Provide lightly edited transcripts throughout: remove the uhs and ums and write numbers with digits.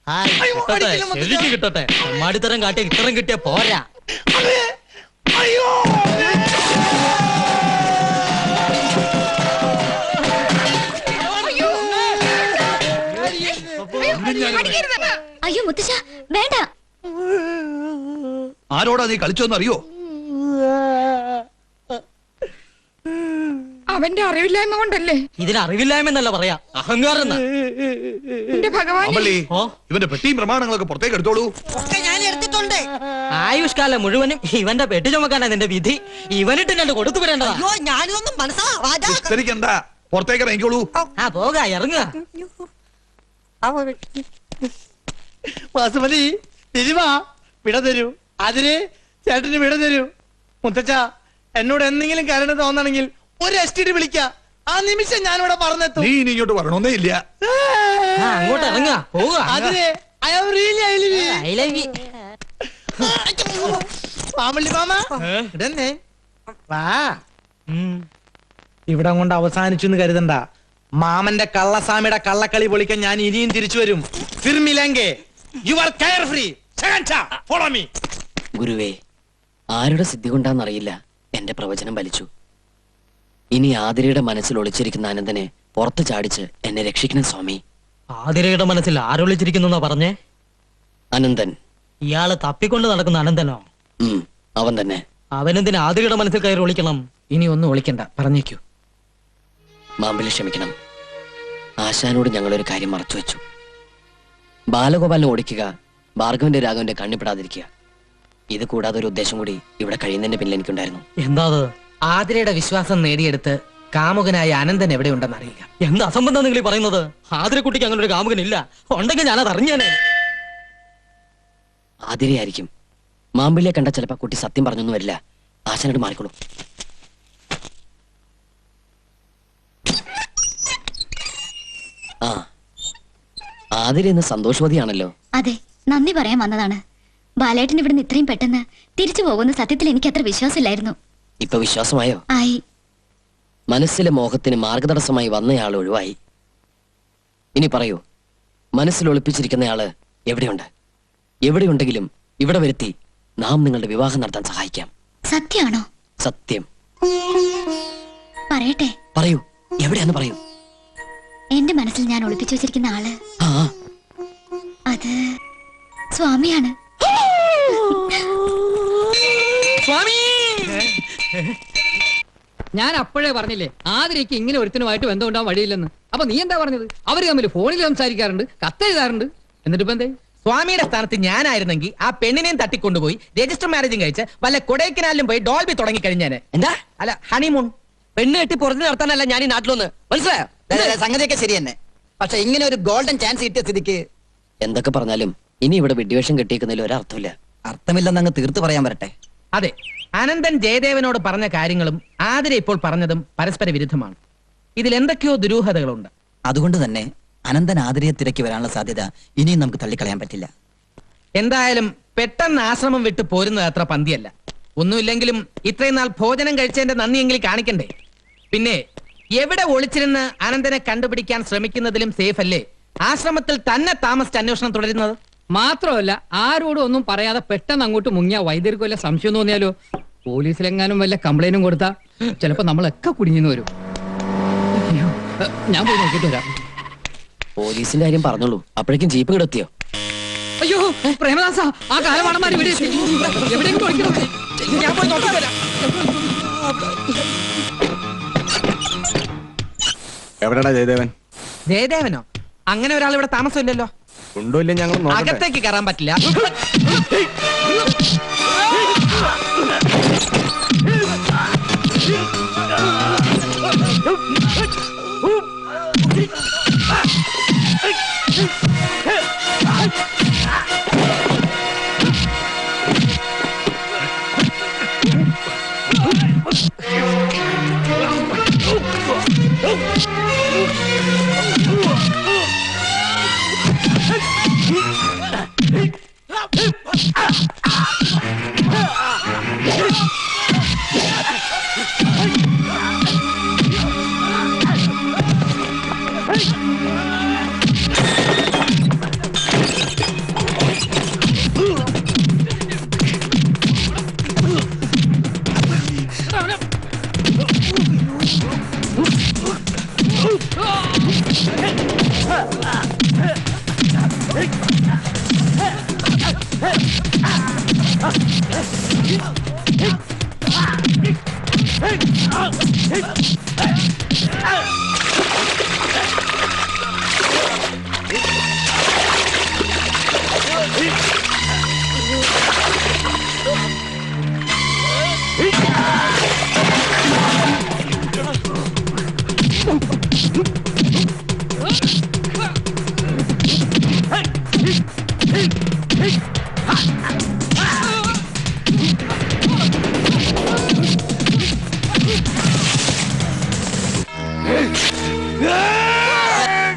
ശരിക്ക് കിട്ടട്ടെ. മാടിത്തരം കാട്ടിയ ഇത്തരം കിട്ടിയ പോരാ. അയ്യോ മുത്തശ്ശ വേണ്ട. ആരോടാ നീ കളിച്ചോന്നറിയോ? അവന്റെ അറിവില്ലായ്മ കൊണ്ടല്ലേ? ഇതിന് അറിവില്ലായ്മ എന്നല്ല പറയാ, അഹങ്കാരം. ഇവന്റെ പെട്ടിയും പ്രമാണങ്ങളൊക്കെ പുറത്തേക്ക് എടുത്തോളൂ. ആയുഷ്കാലം മുഴുവനും ഇവന്റെ പെട്ടി ചുമക്കാനാ നിന്റെ വിധി. ഇവനിട്ട് രണ്ട് കൊടുത്തു വിടേണ്ടതാ. പുറത്തേക്ക് ഇറങ്ങിക്കോളൂ. ആ പോക, ഇറങ്ങുക. വാസുമതി തിരുമാ വിട തരൂ. അതിന് ചേട്ടന് വിട തരൂ. മുത്തച്ഛ എന്നോട് എന്തെങ്കിലും കാരണം തോന്നണെങ്കിൽ ഒരു എസ്റ്റിഡ് വിളിക്ക. ആ നിമിഷം ഞാനിവിടെ പറഞ്ഞെത്തും. നീ ഇങ്ങോട്ട് വരണോന്നേ ഇല്ല. അങ്ങോട്ട് ഇറങ്ങുക, പോവുക. അതിന് മാമള്ളി മാമ ഇടന്നേ വാ. ഇവിടെ കൊണ്ട് അവസാനിച്ചു എന്ന് കരുതണ്ട. മാമന്റെ കള്ളസ്വാമിയുടെ കള്ളക്കളി പൊളിക്കാൻ ഞാൻ ഇനിയും തിരിച്ചു വരും. ഗുരുവേ, ആരുടെ സിദ്ധി കൊണ്ടാന്നറിയില്ല എന്റെ പ്രവചനം ഫലിച്ചു. ഇനി ആതിരയുടെ മനസ്സിൽ ഒളിച്ചിരിക്കുന്ന അനന്തനെ പുറത്തു ചാടിച്ച് എന്നെ രക്ഷിക്കണം സ്വാമി. ആതിരയുടെ മനസ്സിൽ ആരൊളിച്ചിരിക്കുന്നു പറഞ്ഞേ? അനന്തൻ. ഇയാള് തപ്പിക്കൊണ്ട് നടക്കുന്ന അനന്തനോ? അവൻ തന്നെ. അവനെന്തിന് ആതിരയുടെ മനസ്സിൽ കയറി ഒളിക്കണം? ഇനി ഒന്നും ഒളിക്കണ്ട, പറഞ്ഞേക്കൂ. മാമ്പിളി ക്ഷമിക്കണം. ആശാനോട് ഞങ്ങളൊരു കാര്യം മറച്ചു വെച്ചു. ബാലഗോപാലിനെ ഓടിക്കുക, ഭാർഗവന്റെ രാഘവന്റെ കണ്ണിപ്പെടാതിരിക്കുക. ഇത് കൂടാതെ ഒരു ഉദ്ദേശം കൂടി ഇവിടെ കഴിയുന്നതിന്റെ പിന്നിൽ എനിക്കുണ്ടായിരുന്നു. എന്താ? ആതിരയുടെ വിശ്വാസം നേടിയെടുത്ത് കാമുകനായ അനന്തൻ എവിടെ ഉണ്ടെന്ന് അറിയില്ല. എന്ത് അസംബന്ധം നിങ്ങൾ പറയുന്നത്? ആതിരക്കുട്ടിക്ക് അങ്ങനെ ഒരു കാമുകനില്ല. ഉണ്ടെങ്കിൽ ഞാനത് അറിഞ്ഞേനെ. ആതിരയായിരിക്കും. മാമ്പിളിയെ കണ്ട ചിലപ്പോ കുട്ടി സത്യം പറഞ്ഞൊന്നും വരില്ല. ആശാനോട് മാറിക്കോളൂ. ആ, ആതിര ഇന്ന് സന്തോഷവതിയാണല്ലോ. അതെ, നന്ദി പറയാൻ വന്നതാണ്. ബാലേട്ടൻ ഇവിടുന്ന് ഇത്രയും പെട്ടെന്ന് തിരിച്ചു പോകുന്ന സത്യത്തിൽ എനിക്ക് അത്ര വിശ്വാസമില്ലായിരുന്നു. ഇപ്പൊ വിശ്വാസമായോ? ആയി. മനസ്സിലെ മോഹത്തിന് മാർഗതടസ്സമായി വന്നയാൾ ഒഴിവായി. ഇനി പറയൂ, മനസ്സിൽ ഒളിപ്പിച്ചിരിക്കുന്നയാള് എവിടെയുണ്ട്? എവിടെയുണ്ടെങ്കിലും ഇവിടെ വരുത്തി നാം നിങ്ങളുടെ വിവാഹം നടത്താൻ സഹായിക്കാം. സത്യമാണോ? സത്യം. പറയട്ടെ? പറയൂ, എവിടെയാന്ന് പറയൂ. എന്റെ മനസ്സിൽ ഞാൻ ഒളിപ്പിച്ചു വെച്ചിരിക്കുന്ന ആള് ആ, അത് സ്വാമിയാണ്. സ്വാമി, ഞാൻ അപ്പോഴേ പറഞ്ഞില്ലേ ആതിരയ്ക്ക് ഇങ്ങനെ ഒരുത്തനുമായിട്ട് ബന്ധമുണ്ടാവാൻ വഴിയില്ലെന്ന്. അപ്പൊ നീ എന്താ പറഞ്ഞത്? അവര് തമ്മിൽ ഫോണിൽ സംസാരിക്കാറുണ്ട്, കത്തെഴുതാറുണ്ട്. എന്നിട്ട് ഇപ്പൊ എന്തേ? സ്വാമിയുടെ സ്ഥാനത്ത് ഞാനായിരുന്നെങ്കിൽ ആ പെണ്ണിനെയും തട്ടിക്കൊണ്ടുപോയി രജിസ്റ്റർ മാരേജും കഴിച്ച് വല്ല കൊടൈക്കനാലിലും പോയി ഡോൾബി തുടങ്ങി കഴിഞ്ഞാന്. എന്താ? അല്ല, ഹണിമൂൺ. പെണ്ണ് കെട്ടി പുറത്ത് നടത്താനല്ല ഞാൻ ഈ നാട്ടിലൊന്ന്. മനസ്സിലായോ? സംഗതിയൊക്കെ ശരി തന്നെ. പക്ഷെ ഇങ്ങനെ ഒരു ഗോൾഡൻ ചാൻസ് കിട്ടിയ സ്ഥിതിക്ക് എന്തൊക്കെ പറഞ്ഞാലും ഇനി ഇവിടെ വിഡ്വേഷം കെട്ടിയിരിക്കുന്നതിൽ ഒരർത്ഥമില്ല. അർത്ഥമില്ലെന്ന് അങ്ങ് തീർത്ത് പറയാൻ വരട്ടെ. അതെ, അനന്തൻ ജയദേവനോട് പറഞ്ഞ കാര്യങ്ങളും ആതിര ഇപ്പോൾ പറഞ്ഞതും പരസ്പര വിരുദ്ധമാണ്. ഇതിൽ എന്തൊക്കെയോ ദുരൂഹതകളുണ്ട്. അതുകൊണ്ട് തന്നെ അനന്തൻ ആതിരയെ തിരക്കി വരാനുള്ള സാധ്യത ഇനിയും നമുക്ക് തള്ളിക്കളയാൻ പറ്റില്ല. എന്തായാലും പെട്ടെന്ന് ആശ്രമം വിട്ട് പോരുന്നത് അത്ര പന്തിയല്ല. ഒന്നുമില്ലെങ്കിലും ഇത്രയും നാൾ ഭോജനം കഴിച്ചതിന്റെ നന്ദിയെങ്കിലും കാണിക്കണ്ടേ? പിന്നെ എവിടെ ഒളിച്ചിരുന്ന് അനന്തനെ കണ്ടുപിടിക്കാൻ ശ്രമിക്കുന്നതിലും സേഫ് അല്ലേ ആശ്രമത്തിൽ തന്നെ താമസിച്ച് അന്വേഷണം തുടരുന്നത്? മാത്രമല്ല, ആരോടും ഒന്നും പറയാതെ പെട്ടെന്ന് അങ്ങോട്ട് മുങ്ങിയ വൈദ്യർക്ക് വല്ല സംശയം തോന്നിയാലോ? പോലീസിലെങ്ങാനും വല്ല കംപ്ലൈന്റും കൊടുത്താ ചിലപ്പോ നമ്മളൊക്കെ കുടുങ്ങിന്ന് വരും. ഞാൻ പോയി നോക്കിട്ട് വരാം. പോലീസിന്റെ കാര്യം പറഞ്ഞോളൂ, അപ്പോഴേക്കും ജീപ്പ് കിടത്തിയോ? അയ്യോ പ്രേമദാസ, ആ കാലമാണന്മാർ ഇവിടെ എവിടെയെങ്കിലും ഒളിക്കണം. ഞാൻ പോയി നോക്കിട്ട് വരാം. എവിടെടാ ജയദേവൻ? ജയദേവനോ? അങ്ങനെ ഒരാൾ ഇവിടെ താമസമില്ലല്ലോ. ഉണ്ടോ ഇല്ല? ഞങ്ങൾ അകത്തേക്ക് കയറാൻ പറ്റില്ല.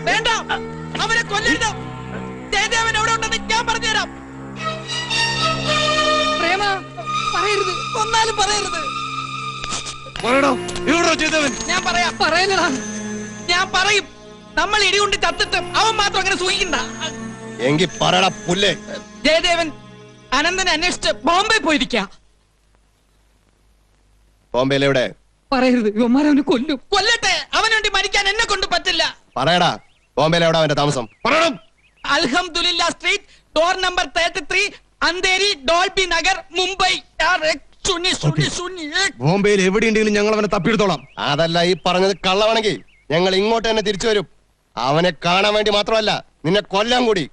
വേണ്ട, അവനെ കൊല്ലരുത്. ജയദേവൻ എവിടെ ഉണ്ടെന്ന് ഞാൻ പറഞ്ഞുതരാം. പ്രേമ പറയരുത്, ഒന്നാലും പറയരുത്. ഞാൻ പറയാം, പറയലടാ. ഞാൻ പറയും. നമ്മൾ ഇടികൊണ്ട് ചത്തിട്ടും അവൻ മാത്രം അങ്ങനെ സൂഹിക്കണ്ട. എങ്കി പറയടാ പുല്ലേ. ജയദേവൻ അനന്തനെ അന്വേഷിച്ച് ബോംബെ പോയിരിക്ക. ബോംബെയിൽ എവിടെ? പറയരുത്, ഇവന്മാരവനെ കൊല്ലും. കൊല്ലട്ടെ, അവന് വേണ്ടി മരിക്കാൻ എന്നെ കൊണ്ട് പറ്റില്ല. പറയടാ, ബോംബെയിൽ എവിടെ അവന്റെ താമസം? പറയണം. Alhamdulillah street, door number 33, Andheri, Dolby Nagar, Mumbai. ബോംബെയിൽ എവിടെയുണ്ടെങ്കിലും ഞങ്ങൾ അവനെ തപ്പിയെടുത്തോളാം. അതല്ല, ഈ പറഞ്ഞത് കള്ളവാണെങ്കിൽ ഞങ്ങൾ ഇങ്ങോട്ട് തന്നെ തിരിച്ചു വരും. അവനെ കാണാൻ വേണ്ടി മാത്രമല്ല, നിന്നെ കൊല്ലാൻ കൂടി.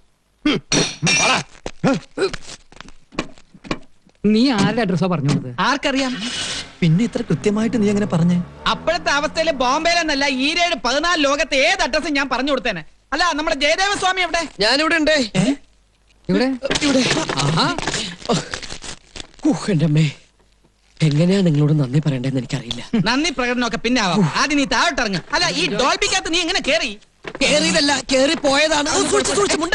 നീ ആരുടെ അഡ്രസ്സാ പറഞ്ഞു കൊടുത്തത്? ആർക്കറിയാം? പിന്നെ ഇത്ര കൃത്യമായിട്ട് നീ എങ്ങനെ പറഞ്ഞേ? അപ്പോഴത്തെ അവസ്ഥയില് ബോംബെയിലെന്നല്ല, ഈ 14 ലോകത്തെ ഏത് അഡ്രസ്സും ഞാൻ പറഞ്ഞു കൊടുത്തേനെ. അല്ല, നമ്മുടെ ജയദേവ സ്വാമി എവിടെ? ഞാനിവിടെ ഉണ്ട്. ഇവിടെ ആഹാ. എന്റെ അമ്മേ, എങ്ങനെയാ നിങ്ങളോട് നന്ദി പറയണ്ടെന്ന് എനിക്കറിയില്ല. നന്ദി പ്രകടനമൊക്കെ പിന്നെ ആവാം. ആദ്യം നീ താഴോട്ടിറങ്ങ. അല്ല, ഈ ഡോൾബിക്കകത്ത് നീ എങ്ങനെ കേറി? കേറിയതല്ല, കേറി പോയതാണ്.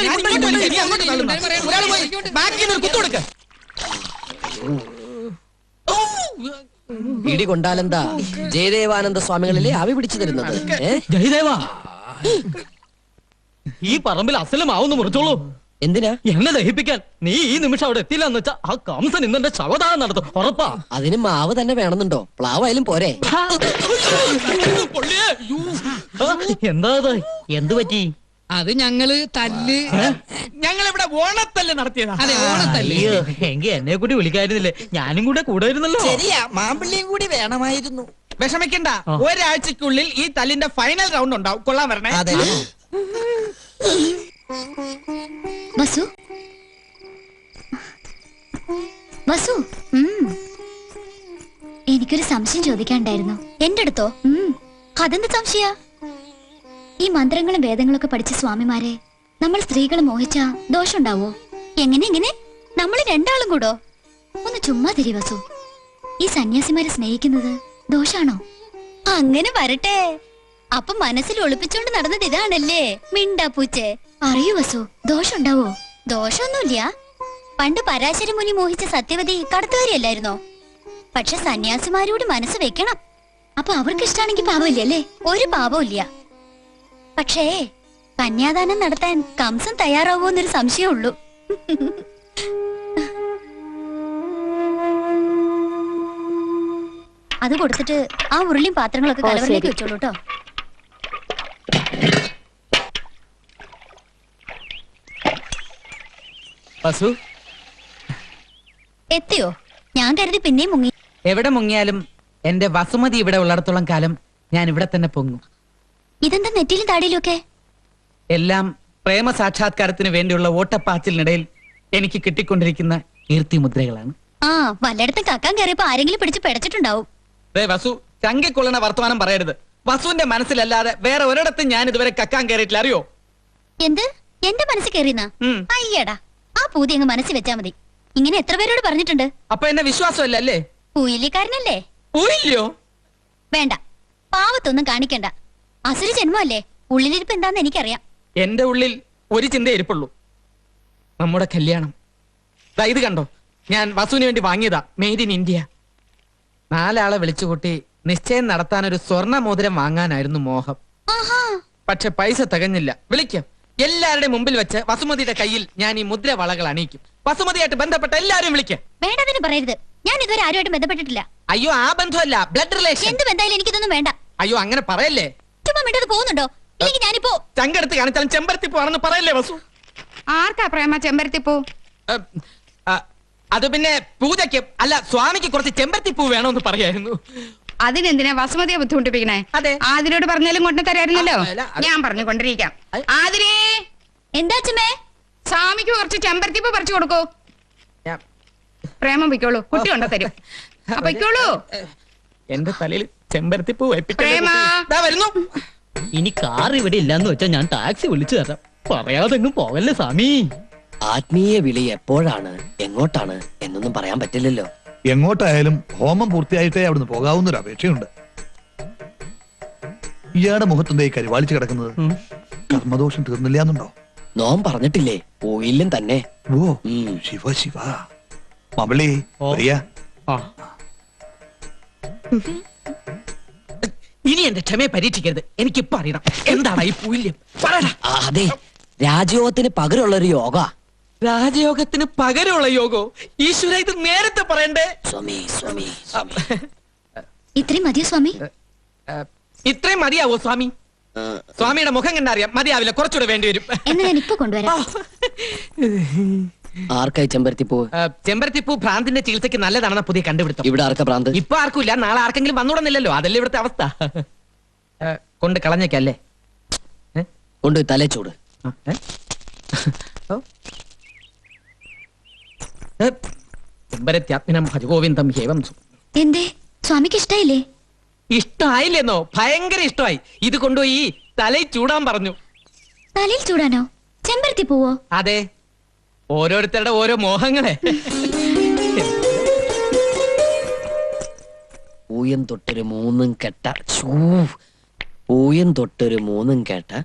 ഞാൻ ഇങ്ങോട്ട് വലിക്കാം, നീ അങ്ങോട്ട് തള്ളുന്നു. ഒരാള് പോയി ബാക്കിൽ നിന്ന് ഒരു കുത്തു കൊടുക്ക. ഇടി കൊണ്ടാലെന്താ, ജയദേവാനന്ദ സ്വാമികളിലെ ആവി പിടിച്ചു തരുന്നത്. ജയദേവ, ഈ പറമ്പിൽ അസലമാവുന്ന മുറിച്ചോളൂ. എന്തിനാ? എന്നെ ദഹിപ്പിക്കാൻ. നീ ഈ നിമിഷം അവിടെ എത്തില്ല എന്ന് വെച്ചാ ആ കംസൻ ഇന്നെ ശവദാനം നടത്തും, ഉറപ്പാ. അതിന് മാവ് തന്നെ വേണമെന്നുണ്ടോ? പ്ലാവായാലും പോരെ? എന്താ എന്ത് പറ്റി? അത് ഞങ്ങള് തല്ല്. ഞങ്ങൾ ഇവിടെ ഓണത്തല്ല് നടത്തിയതാ. അതെ, ഓണത്തല്ല്. അയ്യോ, എങ്കി എന്നെ കൂടി വിളിക്കായിരുന്നില്ലേ? ഞാനും കൂടെ കൂടെ ഇരുന്നല്ലോ. ശരിയാ, മാമ്പിള്ളിയും കൂടി വേണമായിരുന്നു. വിഷമിക്കണ്ട, ഒരാഴ്ചക്കുള്ളിൽ ഈ തല്ലിന്റെ ഫൈനൽ റൗണ്ട് ഉണ്ടാവും. കൊള്ളാൻ വരണേ. അതെ. വസു, വസു, എനിക്കൊരു സംശയം ചോദിക്കാണ്ടായിരുന്നു. എന്റെ അടുത്തോ? അതെന്ത് സംശയ? ഈ മന്ത്രങ്ങളും വേദങ്ങളൊക്കെ പഠിച്ച സ്വാമിമാരെ നമ്മൾ സ്ത്രീകളെ മോഹിച്ച ദോഷമുണ്ടാവോ? എങ്ങനെ നമ്മൾ രണ്ടാളും കൂടോ? ഒന്ന് ചുമ്മാ തിരി വസു. ഈ സന്യാസിമാരെ സ്നേഹിക്കുന്നത് ദോഷാണോ? അങ്ങനെ വരട്ടെ. അപ്പൊ മനസ്സിൽ ഒളിപ്പിച്ചോണ്ട് നടന്നത് ഇതാണല്ലേ? മിണ്ടാപ്പൂച്ചേ, അറിയൂ വസു, ദോഷമുണ്ടാവോ? ദോഷമൊന്നുമില്ല. പണ്ട് പരാശര മുനി മോഹിച്ച സത്യവതി കടത്തുകാരിയല്ലായിരുന്നോ? പക്ഷെ സന്യാസിമാരോട് മനസ്സ് വെക്കണം. അപ്പൊ അവർക്ക് ഇഷ്ടാണെങ്കിൽ പാപമില്ല അല്ലേ? ഒരു പാപവും ഇല്ല. പക്ഷേ കന്യാദാനം നടത്താൻ കംസൻ തയ്യാറാവോന്നൊരു സംശയമുള്ളൂ. അത് കൊടുത്തിട്ട് ആ ഉരുളിയും പാത്രങ്ങളൊക്കെ കലവറിലേക്ക് വെച്ചോളൂ കേട്ടോ. വസു എത്തിയോ? ഞാൻ കരുതി പിന്നെയും മുങ്ങി. എവിടെ മുങ്ങിയാലും എന്റെ വസുമതി ഇവിടെ ഉള്ളിടത്തോളം കാലം ഞാൻ ഇവിടെ തന്നെ പൊങ്ങും. ഇതെന്താ നെറ്റിയിലും താടിയിലും ഒക്കെ? എല്ലാം പ്രേമ സാക്ഷാത്കാരത്തിന് വേണ്ടിയുള്ള ഓട്ടപ്പാച്ചിലിനിടയിൽ എനിക്ക് കിട്ടിക്കൊണ്ടിരിക്കുന്ന കീർത്തി മുദ്രകളാണ്. ആ, വല്ലയിടത്തും കക്കാൻ കയറിയപ്പോ ആരെങ്കിലും പിടിച്ച് പിടച്ചിട്ടുണ്ടാവും. വസു, ചങ്കിക്കൊള്ളുന്ന വർത്തമാനം പറയരുത്. വസുവിന്റെ മനസ്സിലല്ലാതെ വേറെ ഒരിടത്തും ഞാൻ ഇതുവരെ കക്കാൻ കയറിയിട്ടില്ല, അറിയോ? എന്ത്? എന്റെ മനസ്സിൽ കയറിയെന്നാ? അയ്യടാ, ആ പൂതി അങ്ങ് മനസ്സിൽ വെച്ചാ മതി. ഇങ്ങനെ എത്ര പേരോട് പറഞ്ഞിട്ടുണ്ട്. അപ്പൊ എന്നെ വിശ്വാസമല്ല അല്ലേ? പൂയിലിക്കാരനല്ലേ? പൂയില്ലയോ? വേണ്ട, പാവത്തൊന്നും കാണിക്കണ്ട. അസുര ജന്മല്ലേ? ഉള്ളിലിരിപ്പ് എന്താന്ന് എനിക്കറിയാം. എന്റെ ഉള്ളിൽ ഒരു ചിന്ത ഇരിപ്പുള്ളൂ, നമ്മുടെ കല്യാണം. ഇത് കണ്ടോ, ഞാൻ വസുവിന് വേണ്ടി വാങ്ങിയതാ, മെയ്ഡ് ഇൻ ഇന്ത്യ. 4 ആളെ വിളിച്ചുകൂട്ടി നിശ്ചയം നടത്താൻ ഒരു സ്വർണ്ണ മോതിരം വാങ്ങാനായിരുന്നു മോഹം. പക്ഷെ പൈസ തികഞ്ഞില്ല. വിളിക്കാം, എല്ലാവരുടെ മുമ്പിൽ വെച്ച് വസുമതിയുടെ കയ്യിൽ ഞാൻ ഈ മുദ്ര വളകൾ അണിയിക്കും. വസുമതിയായിട്ട് ബന്ധപ്പെട്ട എല്ലാവരും വിളിക്കാം. വേണ്ടതിന് പറയരുത്. ഞാൻ ഇതുവരെ ആരുമായിട്ട് ബന്ധപ്പെട്ടിട്ടില്ല. അയ്യോ, ആ ബന്ധമല്ല, ബ്ലഡ് റിലേഷൻ. എന്ത് ബന്ധായാലും എനിക്കിതൊന്നും വേണ്ട. അയ്യോ, അങ്ങനെ പറയല്ലേ. ചുമ്മാ മിണ്ടത് പോകുന്നുണ്ടോ? ഇല്ലെങ്കിൽ ഞാനിപ്പോ ചങ്കെടുത്ത് കാണിച്ചാലും ചെമ്പരത്തി പോവാണെന്ന് പറയല്ലേ വസു? ആർക്കാ പ്രേമ ചെമ്പരത്തിപ്പൂ? അത് പിന്നെ പൂജയ്ക്ക് അല്ല സ്വാമിക്ക് കുറച്ച് ചെമ്പരത്തി പൂ വേണമെന്ന് പറയായിരുന്നു. അതിനെന്തിനാ വസുമതിയെ ബുദ്ധിമുട്ടിപ്പിക്കണേ? അതെ. ആതിരോട് പറഞ്ഞാലും കൊണ്ടു തരായിരുന്നല്ലോ. അല്ല, അത് ഞാൻ പറഞ്ഞു കൊണ്ടിരിക്കാം. ആതിരേ, എന്താ അച്ഛമ്മേ? സ്വാമിക്ക് കുറച്ച് ചെമ്പരത്തിപ്പൂ പറിച്ചു കൊടുക്കൂ. പ്രേമം പൊയ്ക്കോളൂ, കുട്ടി കൊണ്ടു തരും. പൊയ്ക്കോളൂ. എന്റെ തലയിൽ ചെമ്പരത്തി പൂ പ്രേമ. വരുന്നു. ഇനി കാർ ഇവിടെ ഇല്ലാന്ന് വെച്ചാൽ ഞാൻ ടാക്സി വിളിച്ചു തരാം. പറയാതെങ്ങും പോകല്ലേ സ്വാമി. ആത്മീയ വിളി എപ്പോഴാണ് എങ്ങോട്ടാണ് എന്നൊന്നും പറയാൻ പറ്റില്ലല്ലോ. എങ്ങോട്ടായാലും ഹോമം പൂർത്തിയായിട്ടേ അവിടുന്ന് പോകാവുന്നൊരു അപേക്ഷയുണ്ട്. ഇയാളുടെ മുഖത്തെന്താ ഈ കരിവാളിച്ച് കിടക്കുന്നത്? കർമ്മദോഷം തീർന്നില്ല എന്നുണ്ടോ? നോം പറഞ്ഞിട്ടില്ലേ പോയില്ലും തന്നെ. ഓ ഉം. ശിവ ശിവ. മകളി പ്രിയ, ഇനി എന്റെ ക്ഷമയെ പരീക്ഷിക്കരുത്. എനിക്കിപ്പോ അറിയണം എന്താണ് ഈ പൂല്യം. പറയടാ. അതെ, രാജയോഗത്തിന് പകരമുള്ള ഒരു യോഗ. രാജയോഗത്തിന് പകരമുള്ള യോഗോ? ഈശ്വര, ഇത് നേരത്തെ പറയണ്ടേ? സ്വാമി സ്വാമി സ്വാമി. ഇത്രയും മതിയോ സ്വാമി? ഇത്രയും മതിയാവോ സ്വാമി? സ്വാമിയുടെ മുഖം കണ്ടറിയാം മതിയാവില്ല, കുറച്ചുകൂടെ വേണ്ടി വരും. എന്നാ ഞാൻ ഇപ്പൊ കൊണ്ടുവരാം. ആർക്കായി ചെമ്പരത്തിപ്പൂ? ചെമ്പരത്തിപ്പൂ ഭ്രാന്തിന്റെ ചികിത്സയ്ക്ക് നല്ലതാണെന്ന പുതിയ കണ്ടുപിടുത്തം. ഇവിടെ ആർക്കാ ഭ്രാന്ത്? ഇപ്പൊ ആർക്കും ഇല്ല, നാളെ ആർക്കെങ്കിലും വന്നുടന്നില്ലല്ലോ. അതല്ലേ ഇവിടുത്തെ അവസ്ഥ. കൊണ്ട് കളഞ്ഞേക്കല്ലേ? കൊണ്ടുപോയി തലേ ചൂട്. ചെമ്പരത്യാത്മനം ഭജഗോവിന്ദം ഹേവം. എന്തേ സ്വാമിക്ക് ഇഷ്ടായില്ലേ? ഇഷ്ടമായില്ലെന്നോ? ഭയങ്കര ഇഷ്ടമായി. ഇത് കൊണ്ടുപോയി തലയിൽ ചൂടാൻ പറഞ്ഞു. തലയിൽ ചൂടാനോ? ചെമ്പരത്തി പൂവോ? അതെ, ഓരോരുത്തരുടെ ഓരോ മോഹങ്ങളെ. പൂയം തൊട്ടൊരു മൂന്നും കെട്ട പൂയം തൊട്ടൊരു മൂന്നും കേട്ട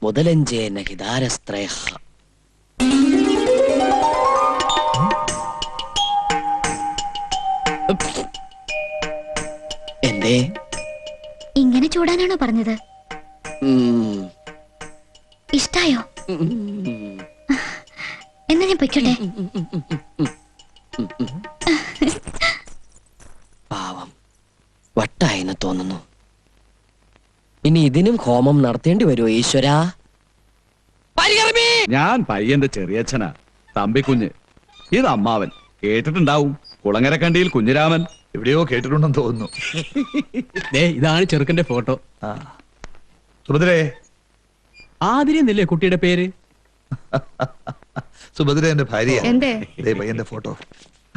മുതലഞ്ചേന ഹിതാരസ്ത്രേഹ. എന്തേ ഇങ്ങനെ ചൂടാനാണോ പറഞ്ഞത്? ഉം. ഇഷ്ടായോ? ഉം. എന്നാ ഞാൻ പൊയ്ക്കോട്ടെ. പാവം വട്ടായെന്ന് തോന്നുന്നു. ഇനി ഇതിനും ഹോമം നടത്തേണ്ടി വരുമോ ഈശ്വരാ? ഞാൻ പയ്യന്റെ ചെറിയച്ഛനാ, തമ്പിക്കുഞ്ഞ്. ഇത് അമ്മാവൻ. കേട്ടിട്ടുണ്ടാവും, കുളങ്ങരക്കണ്ടിയിൽ കുഞ്ഞിരാമൻ. എവിടെയോ കേട്ടിട്ടുണ്ടെന്ന് തോന്നുന്നു. ഇതാണ് ചെറുക്കന്റെ ഫോട്ടോ. സുഭദ്രേ. ആതിരി എന്നല്ലേ കുട്ടിയുടെ പേര്? സുഭദ്ര എന്റെ ഭാര്യ. എന്തേ? പയ്യന്റെ ഫോട്ടോ.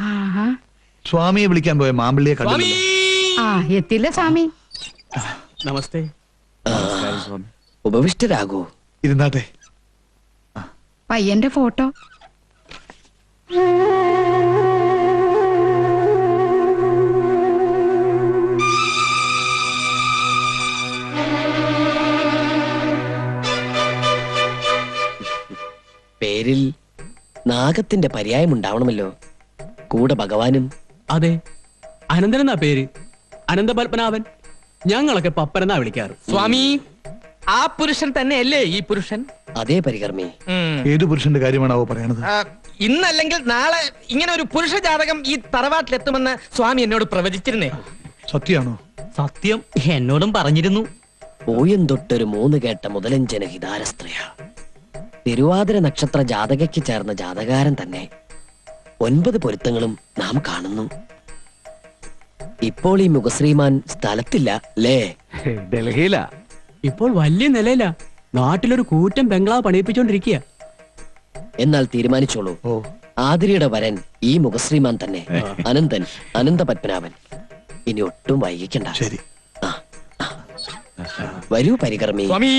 ആഹാ. സ്വാമിയെ വിളിക്കാൻ പോയ മാമ്പിള്ളിയെ കണ്ടില്ല. ആ എത്തില്ല സ്വാമി. നമസ്തേ. ഉപവിഷ്ടരാകൂ. ഇരുന്നാട്ടെ. പയ്യന്റെ ഫോട്ടോ. പേരിൽ നാഗത്തിന്റെ പര്യായം ഉണ്ടാവണമല്ലോ. കൂടെ ഭഗവാനും. അതെ, അനന്തനെന്നാ പേര്. അനന്തപത്മനാഭൻ. ഞങ്ങളൊക്കെ പപ്പനെന്നാ വിളിക്കാറ്. സ്വാമി, ആ പുരുഷൻ തന്നെയല്ലേ ഈ പുരുഷൻ? അതേ പരികർമ്മി. ഏതു പുരുഷന്റെ കാര്യമാണാവോ പറയണത്? ഇന്നല്ലെങ്കിൽ നാളെ ഇങ്ങനെ ഒരു പുരുഷ ജാതകം ഈ തറവാട്ടിലെത്തുമെന്ന് സ്വാമി എന്നോട് പ്രവചിച്ചിരുന്നേ. സത്യാണോ? സത്യം, എന്നോടും പറഞ്ഞിരുന്നു. പൂയം തൊട്ടൊരു മൂന്ന് കേട്ട മുതലഞ്ചന ഹിതാരസ്ത്രയ. തിരുവാതിര നക്ഷത്ര ജാതകയ്ക്ക് ചേർന്ന ജാതകാരൻ തന്നെ. 9 പൊരുത്തങ്ങളും നാം കാണുന്നു. ഇപ്പോൾ ഈ മുഖശ്രീമാൻ സ്ഥലത്തില്ല അല്ലേ? ഡൽഹിയിലാ. ഇപ്പോൾ വലിയ നിലയില. നാട്ടിലൊരു കൂറ്റൻ ബംഗ്ലാവ് പണിയിപ്പിച്ചോണ്ടിരിക്കുക. എന്നാൽ തീരുമാനിച്ചോളൂ. ആതിരയുടെ വരൻ ഈ മുഖശ്രീമാൻ തന്നെ. അനന്തൻ, അനന്തപത്മനാഭൻ. ഇനി ഒട്ടും വൈകിക്കണ്ട. ശരി. വരൂ പരികർമ്മി. സ്വാമി.